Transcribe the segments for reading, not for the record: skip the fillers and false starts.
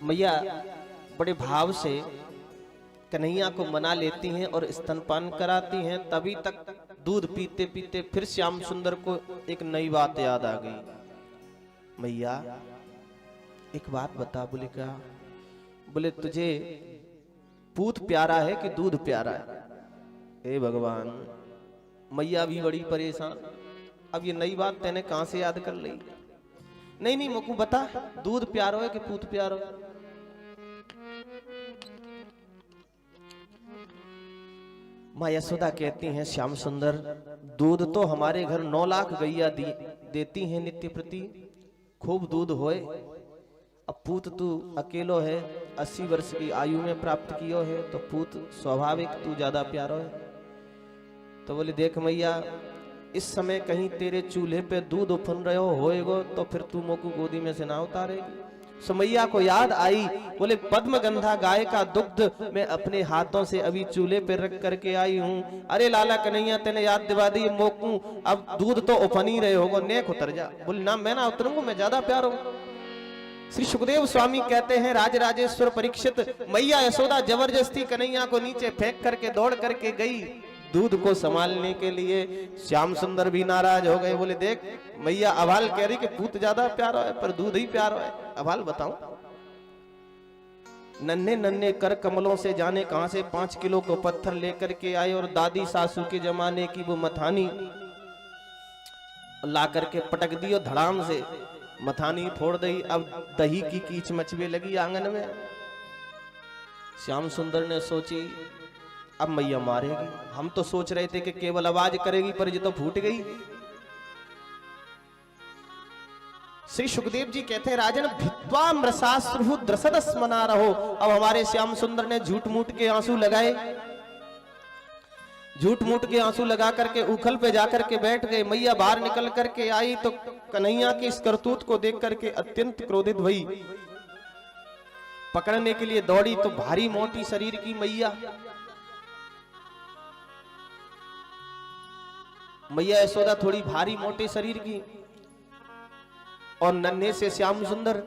मैया बड़े भाव से कन्हैया को मना लेती हैं और स्तनपान कराती हैं। तभी तक दूध पीते पीते फिर श्याम सुंदर को एक नई बात याद आ गई। मैया एक बात बता। बोले क्या? बोले तुझे पूत प्यारा है कि दूध प्यारा है? हे भगवान, मैया भी बड़ी परेशान। अब ये नई बात तेने कहां से याद कर ली? नहीं नहीं मुझको बता, दूध प्यारो है कि पूत प्यारो? माँ यशोदा कहती हैं श्याम सुंदर, दूध तो हमारे घर 9 लाख गैया देती हैं नित्य प्रति, खूब दूध होए। अब पूत तू अकेलो है, 80 वर्ष की आयु में प्राप्त कियो है, तो पूत स्वाभाविक तू ज्यादा प्यारो है। तो बोले देख मैया, इस समय कहीं तेरे चूल्हे पे दूध उफन रहे होएगो तो फिर तू मोको गोदी में से ना उतारेगी। सो मैया को याद आई। बोले पद्मगंधा गाय का दुग्ध मैं अपने हाथों से अभी चूल्हे पे रख करके आई हूँ। अरे लाला कन्हैया, तेने याद दिवा दी मोकू, अब दूध तो उफन ही रहे होगो, नेक उतर जा। बोले ना मैं ना उतरूंगा, मैं ज्यादा प्यार हूँ। श्री सुखदेव स्वामी कहते हैं राजराजेश्वर परीक्षित, मैया यशोदा जबरदस्ती कन्हैया को नीचे फेंक करके दौड़ करके गई दूध को संभालने के लिए। श्याम सुंदर भी नाराज हो गए। बोले देख मैया अभाल कह रही कि पूत ज्यादा प्यारा है पर दूध ही प्यारा है। अभाल बताऊं, नन्हे नन्हे कर कमलों से जाने कहां से 5 किलो को पत्थर लेकर के आए और दादी सासू के जमाने की वो मथानी ला करके पटक दी और धड़ाम से मथानी फोड़ दी। अब दही की कीच मचवे लगी आंगन में। श्याम सुंदर ने सोची अब मैया मारेगी। हम तो सोच रहे थे कि केवल आवाज करेगी, पर ये तो फूट गई। श्री सुखदेव जी कहते हैं राजन भित्वा मृषाश्रु द्रसदस मना रहो। अब हमारे श्याम सुंदर ने झूठ मूठ के आंसू लगाए, झूठ मूठ के आंसू लगा करके उखल पे जाकर के बैठ गए। मैया बाहर निकल करके आई तो कन्हैया की इस करतूत को देख करके अत्यंत क्रोधित हुई। पकड़ने के लिए दौड़ी तो भारी मोटी शरीर की मैया यशोदा थोड़ी भारी मोटे शरीर की और नन्हे से श्याम सुंदर।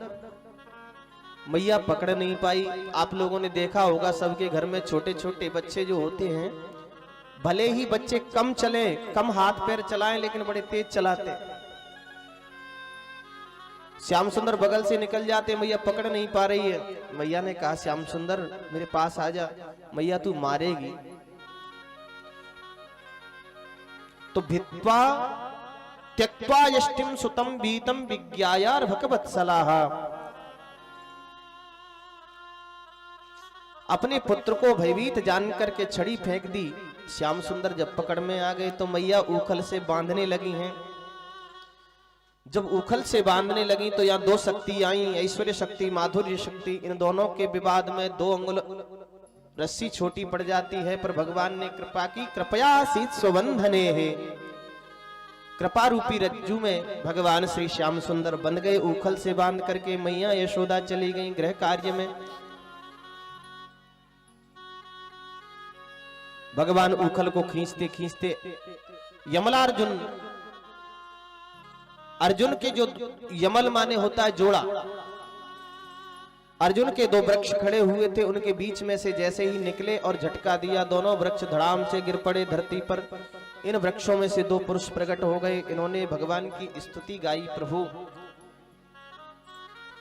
मैया पकड़ नहीं पाई। आप लोगों ने देखा होगा सबके घर में छोटे छोटे बच्चे जो होते हैं, भले ही बच्चे कम चले, कम हाथ पैर चलाएं, लेकिन बड़े तेज चलाते। श्याम सुंदर बगल से निकल जाते, मैया पकड़ नहीं पा रही है। मैया ने कहा श्याम सुंदर मेरे पास आ जा, मैया तू मारेगी। तो भित्वा त्यक्त्वा यष्टिम सुतम बीतम विज्ञायार भगवत्सलाह। अपने पुत्र को भयभीत जान करके छड़ी फेंक दी। श्याम सुंदर जब पकड़ में आ गए तो मैया उखल से बांधने लगी हैं। जब उखल से बांधने लगी तो यहाँ 2 शक्ति आई, ऐश्वर्य शक्ति माधुर्य शक्ति। इन दोनों के विवाद में 2 अंगुल रस्सी छोटी पड़ जाती है, पर भगवान ने कृपा की। कृपया शीत स्वबंधने है, कृपा रूपी रज्जू में भगवान श्री श्याम सुंदर बंध गए। उखल से बांध करके मैया यशोदा चली गई गृह कार्य में। भगवान उखल को खींचते खींचते यमलार्जुन, अर्जुन के जो यमल माने होता है जोड़ा, अर्जुन के 2 वृक्ष खड़े हुए थे, उनके बीच में से जैसे ही निकले और झटका दिया, दोनों वृक्ष धड़ाम से गिर पड़े धरती पर। इन वृक्षों में से 2 पुरुष प्रकट हो गए। इन्होंने भगवान की स्तुति गाई, प्रभु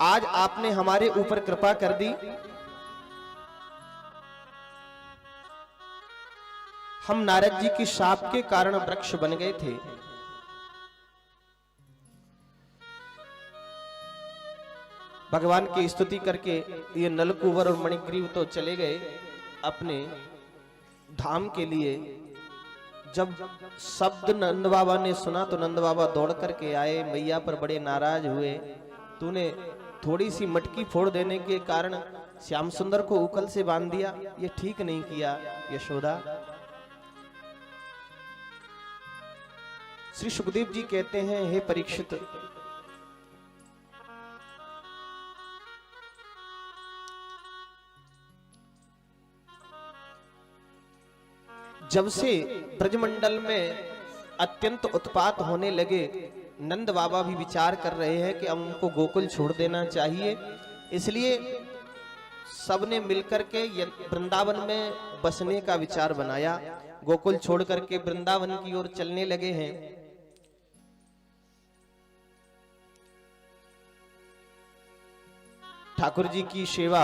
आज आपने हमारे ऊपर कृपा कर दी, हम नारद जी की शाप के कारण वृक्ष बन गए थे। भगवान की स्तुति करके ये नलकुवर और मणिग्रीव तो चले गए अपने धाम के लिए। जब शब्द नंद बाबा ने सुना तो नंद बाबा दौड़ करके आए, मैया पर बड़े नाराज हुए। तूने थोड़ी सी मटकी फोड़ देने के कारण श्याम सुंदर को उखल से बांध दिया, ये ठीक नहीं किया यशोदा। श्री सुखदेव जी कहते हैं हे परीक्षित, जब से ब्रजमंडल में अत्यंत उत्पात होने लगे, नंद बाबा भी विचार कर रहे हैं कि अब उनको गोकुल छोड़ देना चाहिए। इसलिए सबने मिलकर के वृंदावन में बसने का विचार बनाया। गोकुल छोड़ करके वृंदावन की ओर चलने लगे हैं। ठाकुर जी की सेवा,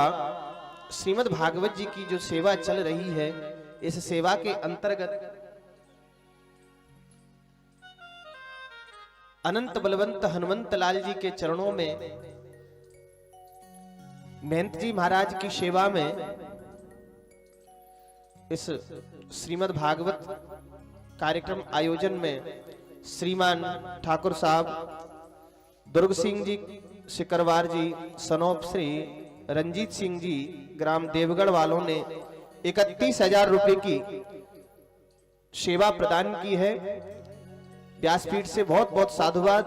श्रीमद् भागवत जी की जो सेवा चल रही है, इस सेवा के अंतर्गत अनंत बलवंत हनुमंत लाल जी के चरणों में, महंत जी महाराज की सेवा में इस श्रीमद् भागवत कार्यक्रम आयोजन में श्रीमान ठाकुर साहब दुर्ग सिंह जी सिकरवार जी, सनोप श्री रंजीत सिंह जी ग्राम देवगढ़ वालों ने 31,000 रुपए की सेवा प्रदान की है। व्यासपीठ से बहुत बहुत साधुवाद।